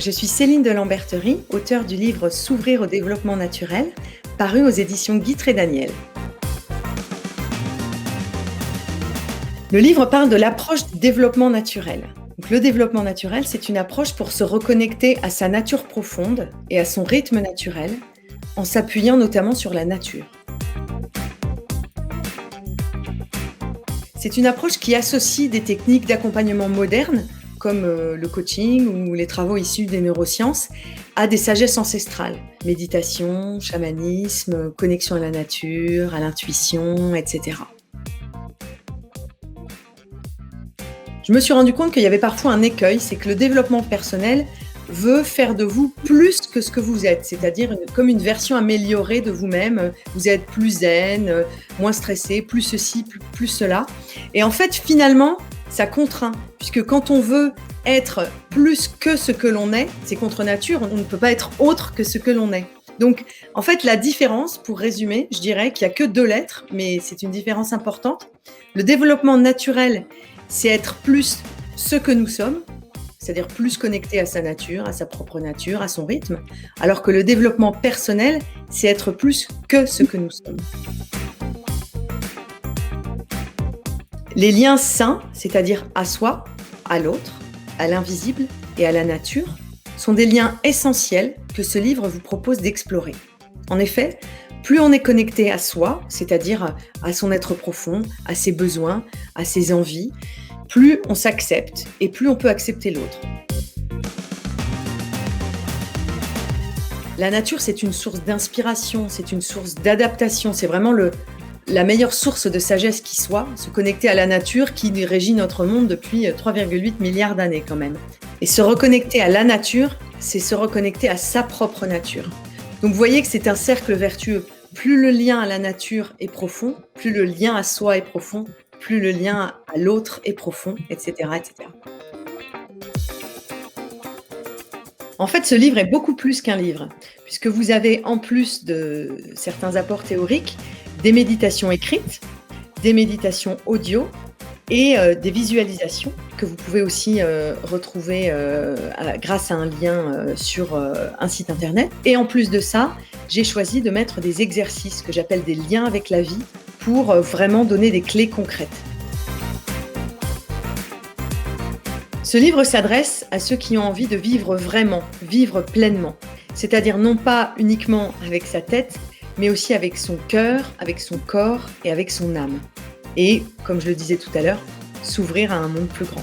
Je suis Céline de Lamberterie, auteure du livre S'ouvrir au développement naturel, paru aux éditions Guitry et Daniel. Le livre parle de l'approche du développement naturel. Donc, le développement naturel, c'est une approche pour se reconnecter à sa nature profonde et à son rythme naturel, en s'appuyant notamment sur la nature. C'est une approche qui associe des techniques d'accompagnement modernes, comme le coaching ou les travaux issus des neurosciences, à des sagesses ancestrales. Méditation, chamanisme, connexion à la nature, à l'intuition, etc. Je me suis rendu compte qu'il y avait parfois un écueil, c'est que le développement personnel veut faire de vous plus que ce que vous êtes, c'est-à-dire comme une version améliorée de vous-même. Vous êtes plus zen, moins stressé, plus ceci, plus cela. Et en fait, finalement, ça contraint, puisque quand on veut être plus que ce que l'on est, c'est contre nature, on ne peut pas être autre que ce que l'on est. Donc, en fait, la différence, pour résumer, je dirais qu'il n'y a que 2 lettres, mais c'est une différence importante. Le développement naturel, c'est être plus ce que nous sommes, c'est-à-dire plus connecté à sa nature, à sa propre nature, à son rythme, alors que le développement personnel, c'est être plus que ce que nous sommes. Les liens sains, c'est-à-dire à soi, à l'autre, à l'invisible et à la nature, sont des liens essentiels que ce livre vous propose d'explorer. En effet, plus on est connecté à soi, c'est-à-dire à son être profond, à ses besoins, à ses envies, plus on s'accepte et plus on peut accepter l'autre. La nature, c'est une source d'inspiration, c'est une source d'adaptation, c'est vraiment la meilleure source de sagesse qui soit, se connecter à la nature qui régit notre monde depuis 3,8 milliards d'années quand même. Et se reconnecter à la nature, c'est se reconnecter à sa propre nature. Donc vous voyez que c'est un cercle vertueux. Plus le lien à la nature est profond, plus le lien à soi est profond, plus le lien à l'autre est profond, etc., etc. En fait, ce livre est beaucoup plus qu'un livre, puisque vous avez, en plus de certains apports théoriques, des méditations écrites, des méditations audio et des visualisations que vous pouvez aussi retrouver grâce à un lien sur un site internet. Et en plus de ça, j'ai choisi de mettre des exercices que j'appelle des liens avec la vie pour vraiment donner des clés concrètes. Ce livre s'adresse à ceux qui ont envie de vivre vraiment, vivre pleinement, c'est-à-dire non pas uniquement avec sa tête, mais aussi avec son cœur, avec son corps et avec son âme. Et, comme je le disais tout à l'heure, s'ouvrir à un monde plus grand.